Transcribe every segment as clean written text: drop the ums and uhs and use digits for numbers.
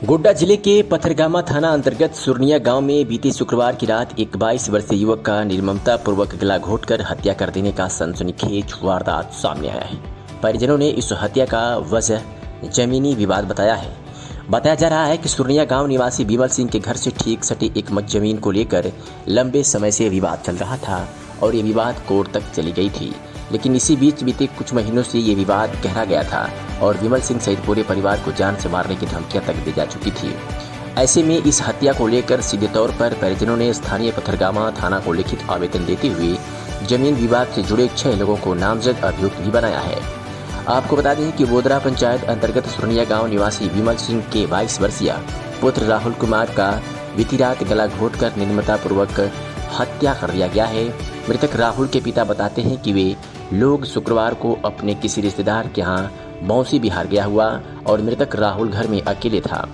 गोड्डा जिले के पथरगामा थाना अंतर्गत सुरनिया गांव में बीते शुक्रवार की रात एक 22 वर्षीय युवक का निर्ममता पूर्वक गला घोंटकर हत्या कर देने का सनसनीखेज वारदात सामने आया है। परिजनों ने इस हत्या का वजह जमीनी विवाद बताया है। बताया जा रहा है कि सुरनिया गांव निवासी विमल सिंह के घर से ठीक सटी एक मत जमीन को लेकर लंबे समय से विवाद चल रहा था और ये विवाद कोर्ट तक चली गई थी। लेकिन इसी बीच बीते कुछ महीनों से ये विवाद गहरा गया था और विमल सिंह सहित पूरे परिवार को जान से मारने की धमकियां तक दी जा चुकी थी। ऐसे में इस हत्या को लेकर सीधे तौर पर परिजनों ने स्थानीय पथरगामा थाना को लिखित आवेदन देते हुए जमीन विवाद से जुड़े 6 लोगों को नामजद अभियुक्त भी बनाया है। आपको बता दें कि बोदरा पंचायत अंतर्गत सुरनिया गाँव निवासी विमल सिंह के 22 वर्षीय पुत्र राहुल कुमार का बीती रात गला घोंटकर निर्ममतापूर्वक हत्या कर दिया गया है। मृतक राहुल के पिता बताते हैं कि वे लोग शुक्रवार को अपने किसी रिश्तेदार के यहाँ मौसी बिहार गया हुआ और मृतक राहुल घर में अकेले था।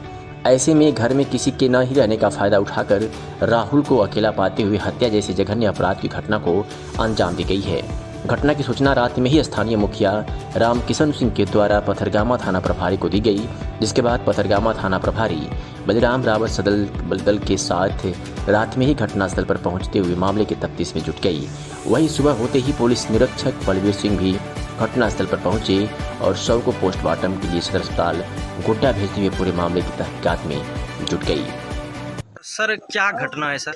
ऐसे में घर में किसी के न ही रहने का फायदा उठाकर राहुल को अकेला पाते हुए हत्या जैसे जघन्य अपराध की घटना को अंजाम दी गई है। घटना की सूचना रात में ही स्थानीय मुखिया रामकिशन सिंह के द्वारा पथरगामा थाना प्रभारी को दी गई, जिसके बाद पथरगामा थाना प्रभारी बलराम रावत सदल दल के साथ रात में ही घटनास्थल पर पहुंचते हुए मामले की तफ्तीश में जुट गई। वहीं सुबह होते ही पुलिस निरीक्षक बलवीर सिंह भी घटनास्थल पर पहुंचे और शव को पोस्टमार्टम के लिए सदर अस्पताल गोड्डा भेजते हुए पूरे मामले की तहकीकात में जुट गई। सर क्या घटना है सर?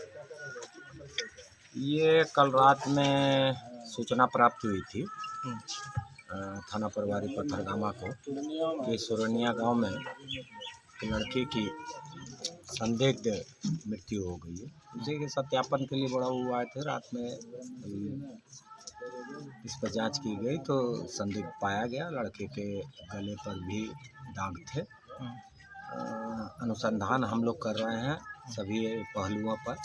ये कल रात में सूचना प्राप्त हुई थी थाना प्रभारी पथरगामा को कि सुरनिया गांव में एक लड़के की संदिग्ध मृत्यु हो गई है। उसी के सत्यापन के लिए बड़ा हुआ आए थे। रात में इस पर जांच की गई तो संदिग्ध पाया गया। लड़के के गले पर भी दाग थे। अनुसंधान हम लोग कर रहे हैं सभी पहलुओं पर।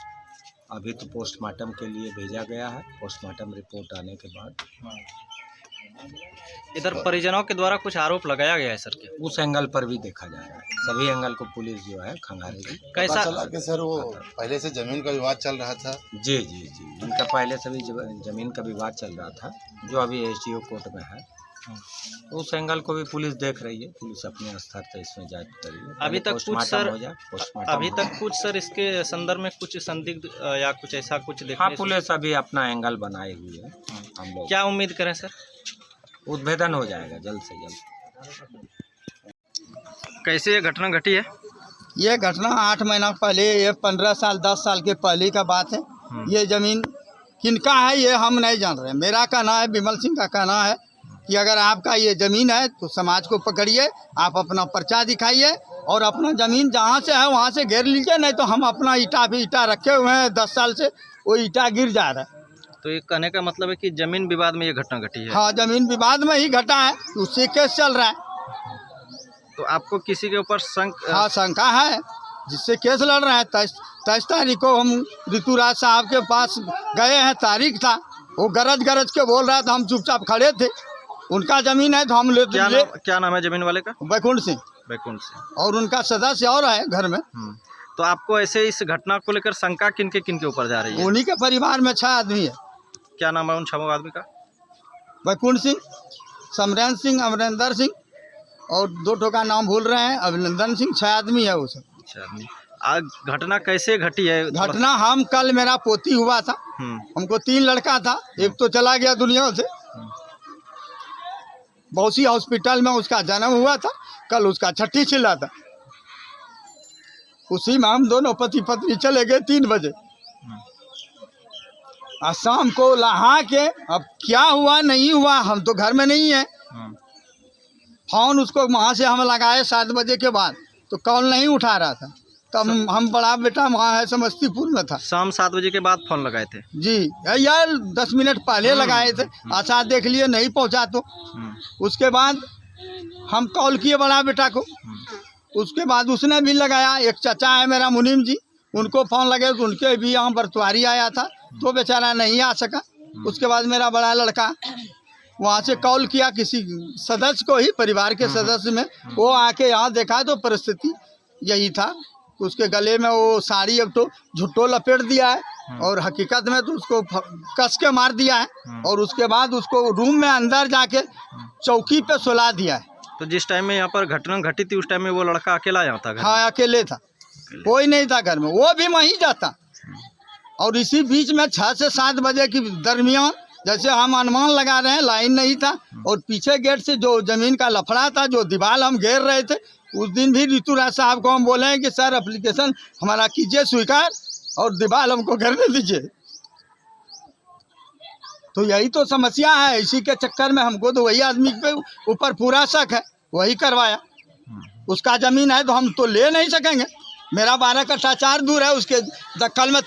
अभी तो पोस्टमार्टम के लिए भेजा गया है। पोस्टमार्टम रिपोर्ट आने के बाद इधर परिजनों के द्वारा कुछ आरोप लगाया गया है सर क्या? उस एंगल पर भी देखा जाएगा। सभी एंगल को पुलिस जो है खंगारेगी। कैसा चला कि सर वो पहले से जमीन का विवाद चल रहा था? जी जी जी, इनका पहले से भी जमीन का विवाद चल रहा था जो अभी एसडीओ कोर्ट में है। उस एंगल को भी पुलिस देख रही है। पुलिस अपने स्तर से इसमें जांच कर रही है। अभी तक कुछ सर इसके संदर्भ में कुछ संदिग्ध या कुछ ऐसा कुछ देखने? हाँ, पुलिस अभी अपना एंगल बनाए हुई है। हम लोग क्या उम्मीद करें सर? उद्भेदन हो जाएगा जल्द से जल्द। कैसे ये घटना घटी है? ये घटना 8 महीना पहले, ये 15 साल 10 साल के पहले का बात है। ये ज़मीन किनका है ये हम नहीं जान रहे। मेरा कहना है, विमल सिंह का कहना है कि अगर आपका ये ज़मीन है तो समाज को पकड़िए, आप अपना पर्चा दिखाइए और अपना ज़मीन जहाँ से है वहाँ से घेर लीजिए। नहीं तो हम अपना ईटा रखे हुए हैं 10 साल से, वो ईटा गिर जा रहा है। तो ये कहने का मतलब है कि जमीन विवाद में ये घटना घटी है? हाँ, ज़मीन विवाद में ही घटा है। उससे केस चल रहा है। तो आपको किसी के ऊपर हाँ, शंका है जिससे केस लड़ रहा है। 23 तारीख को हम ऋतुराज साहब के पास गए हैं। तारीख था, वो गरज के बोल रहा था। हम चुपचाप खड़े थे। उनका ज़मीन है तो हम ले। क्या नाम है जमीन वाले का? बैकुंठ सिंह। और उनका सदस्य और है घर में। तो आपको ऐसे इस घटना को लेकर शंका किनके ऊपर जा रही है? उन्हीं के परिवार में 6 आदमी है। क्या नाम है उन 6 आदमी का? बैकुंठ सिंह, समरेंद्र सिंह, अमरेंद्र सिंह और 2 का नाम भूल रहे हैं, अभिनंदन सिंह। 6 आदमी है वो सब। 6 आदमी। आज घटना कैसे घटी है? घटना हम कल मेरा पोती हुआ था। हमको 3 लड़का था। एक तो चला गया दुनिया से। बौसी हॉस्पिटल में उसका जन्म हुआ था। कल उसका छठी छिला था। उसी में हम दोनों पति पत्नी चले गए 3 बजे। आज शाम को नहा के, अब क्या हुआ नहीं हुआ हम तो घर में नहीं है। फोन उसको वहाँ से हम लगाए 7 बजे के बाद तो कॉल नहीं उठा रहा था। तब हम बड़ा बेटा वहाँ है समस्तीपुर में था। शाम 7 बजे के बाद फोन लगाए थे? जी यार 10 मिनट पहले लगाए थे। आशा देख लिए नहीं पहुँचा तो उसके बाद हम कॉल किए बड़ा बेटा को। उसके बाद उसने भी लगाया। एक चाचा है मेरा मुनीम जी, उनको फ़ोन लगे तो उनके भी यहाँ बरतवारी आया था तो बेचारा नहीं आ सका। उसके बाद मेरा बड़ा लड़का वहाँ से कॉल किया किसी सदस्य को ही, परिवार के सदस्य में। वो आके यहाँ देखा तो परिस्थिति यही था। उसके गले में वो साड़ी अब तो झुट्टो लपेट दिया है और हकीकत में तो उसको कस के मार दिया है। और उसके बाद उसको रूम में अंदर जाके चौकी पे सुला दिया है। तो जिस टाइम में यहाँ पर घटना घटी थी उस टाइम में वो लड़का अकेला यहाँ था घर में? हाँ अकेले था, कोई नहीं था घर में, वो भी वहीं जाता। और इसी बीच में 6 से 7 बजे के दरमियान जैसे हम अनुमान लगा रहे हैं, लाइन नहीं था और पीछे गेट से जो ज़मीन का लफड़ा था, जो दीवार हम घेर रहे थे, उस दिन भी ऋतुराज साहब को हम बोले हैं कि सर एप्लीकेशन हमारा कीजिए स्वीकार और दीवार हमको घेरने दीजिए। तो यही तो समस्या है, इसी के चक्कर में हमको तो वही आदमी पे ऊपर पूरा शक है, वही करवाया। उसका ज़मीन है तो हम तो ले नहीं सकेंगे, मेरा 12 कट्ठा 4 दूर है, उसके दखल में